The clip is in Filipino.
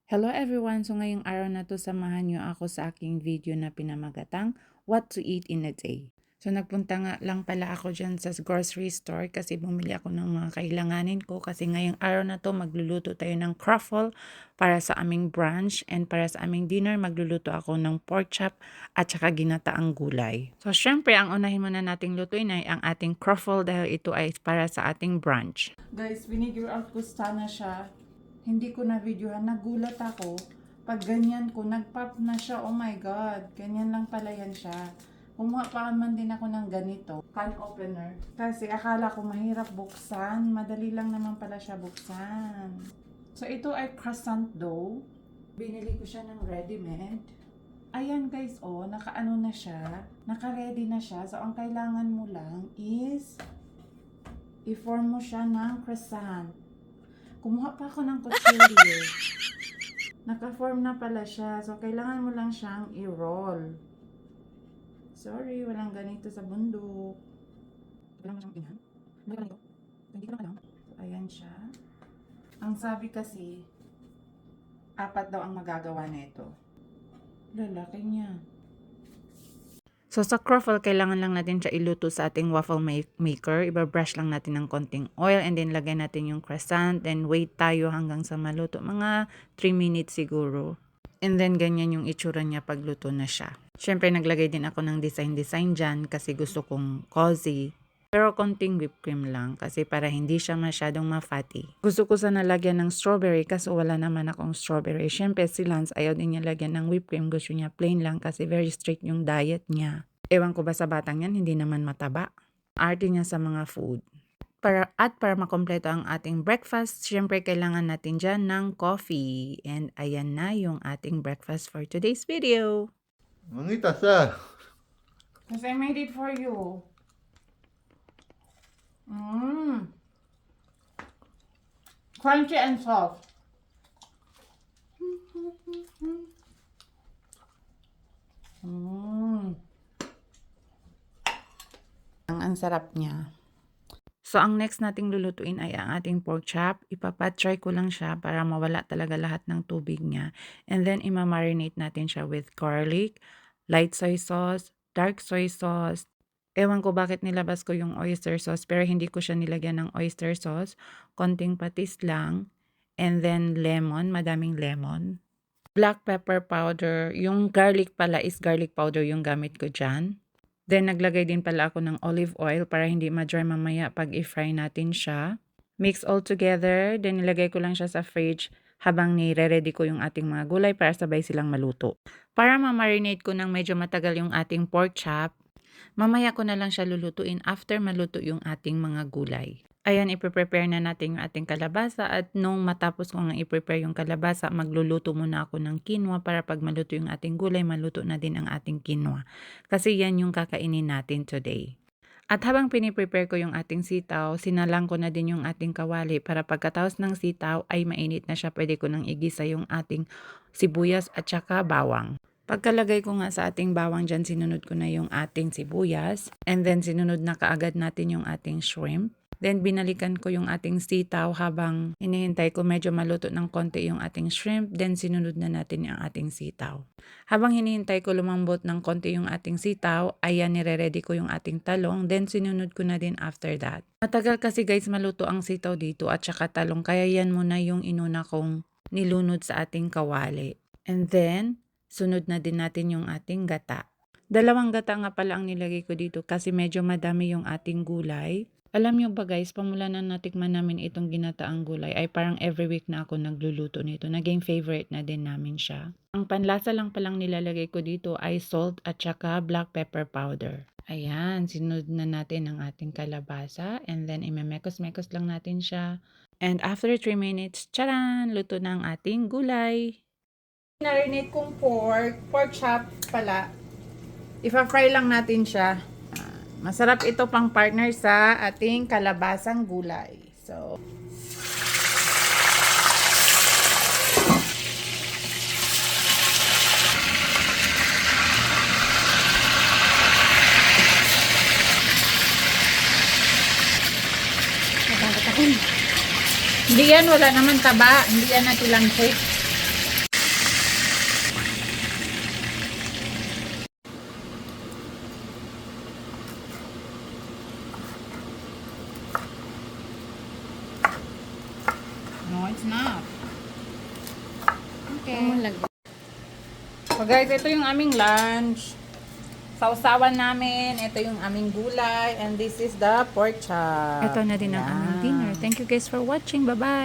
Hello everyone! So ngayong araw na to samahan niyo ako sa aking video na pinamagatang What to Eat in a Day. So nagpunta nga lang pala ako dyan sa grocery store kasi bumili ako ng mga kailanganin ko kasi ngayong araw na to magluluto tayo ng croffle para sa aming brunch and para sa aming dinner magluluto ako ng pork chop at saka ginataang gulay. So syempre ang unahin muna nating lutuin ay ang ating croffle dahil ito ay para sa ating brunch. Guys, binigure out ko sana siya. Hindi ko na videohan, nagulat ako. Pag ganyan ko, nag-pop na siya. Oh my God, ganyan lang pala yan siya. Kumuha pa man din ako ng ganito, can opener. Kasi akala ko mahirap buksan. Madali lang naman pala siya buksan. So ito ay croissant dough. Binili ko siya ng ready-made. Ayan guys, oh, nakaano na siya. Naka-ready na siya. So ang kailangan mo lang is i-form mo siya ng croissant. Kumuha pa ako ng kutsilyo. Naka-form na pala siya. So, kailangan mo lang siyang i-roll. Sorry, walang ganito sa bundok. Kailangan mo siyang inhan. Hindi ko lang ito. Hindi ko lang alam. So, ayan siya. Ang sabi kasi, 4 daw ang magagawa nito. Lalaki niya. So sa croffle, kailangan lang natin siya iluto sa ating waffle maker. Iba-brush lang natin ng konting oil and then lagay natin yung croissant. Then wait tayo hanggang sa maluto. Mga 3 minutes siguro. And then ganyan yung itsura niya pag luto na siya. Siyempre naglagay din ako ng design dyan kasi gusto kong cozy. Pero konting whipped cream lang kasi para hindi siya masyadong ma-fatty. Gusto ko sana lagyan ng strawberry kasi wala naman akong strawberry. Siyempre si Lance ayaw din niya lagyan ng whipped cream. Gusto niya plain lang kasi very strict yung diet niya. Ewan ko ba sa batang yan, hindi naman mataba. Arte niya sa mga food. Para makompleto ang ating breakfast, siyempre kailangan natin dyan ng coffee. And ayan na yung ating breakfast for today's video. Mangita sa. Because I made it for you. Crunchy and soft. Ang sarap niya. So, ang next nating lulutuin ay ang ating pork chop. Ipapatry ko lang siya para mawala talaga lahat ng tubig niya. And then, imamarinate natin siya with garlic, light soy sauce, dark soy sauce. Ewan ko bakit nilabas ko yung oyster sauce pero hindi ko siya nilagyan ng oyster sauce. Konting patis lang. And then, lemon, madaming lemon. Black pepper powder. Yung garlic pala is garlic powder yung gamit ko dyan. Then, naglagay din pala ako ng olive oil para hindi ma-dry mamaya pag i-fry natin siya. Mix all together. Then, nilagay ko lang siya sa fridge habang nire-ready ko yung ating mga gulay para sabay silang maluto. Para ma-marinate ko ng medyo matagal yung ating pork chop, mamaya ko na lang siya lulutuin after maluto yung ating mga gulay. Ayan, iprepare na natin yung ating kalabasa at nung matapos ko nga i-prepare yung kalabasa, magluluto muna ako ng quinoa para pag maluto yung ating gulay, maluto na din ang ating quinoa. Kasi yan yung kakainin natin today. At habang piniprepare ko yung ating sitaw, sinalang ko na din yung ating kawali para pagkatapos ng sitaw ay mainit na siya, pwede ko nang igisa yung ating sibuyas at saka bawang. Pagkalagay ko nga sa ating bawang dyan, sinunod ko na yung ating sibuyas and then sinunod na kaagad natin yung ating shrimp. Then, binalikan ko yung ating sitaw habang hinihintay ko medyo maluto ng konti yung ating shrimp. Then, sinunod na natin yung ating sitaw. Habang hinihintay ko lumambot ng konti yung ating sitaw, ayan, nire-ready ko yung ating talong. Then, sinunod ko na din after that. Matagal kasi guys maluto ang sitaw dito at saka talong. Kaya yan muna yung inuna kong nilunod sa ating kawali. And then, sunod na din natin yung ating gata. 2 gata nga pala ang nilagay ko dito kasi medyo madami yung ating gulay. Alam nyo ba guys, pamula na natikman namin itong ginataang gulay ay parang every week na ako nagluluto nito. Naging favorite na din namin siya. Ang panlasa lang palang nilalagay ko dito ay salt at saka black pepper powder. Ayan, sinunod na natin ang ating kalabasa and then imemekos-mekos lang natin siya. And after 3 minutes, charan! Luto na ang ating gulay. Narinate kong pork chop pala. Ipa-fry lang natin siya. Masarap ito pang partner sa ating kalabasang gulay. So, hindi yan, wala naman taba. Hindi yan natin lang cake. No, it's not. Okay. Malagyan. So guys, ito yung aming lunch. Sausawan namin. Ito yung aming gulay. And this is the pork chop. Ito na din ang aming dinner. Thank you guys for watching. Bye-bye!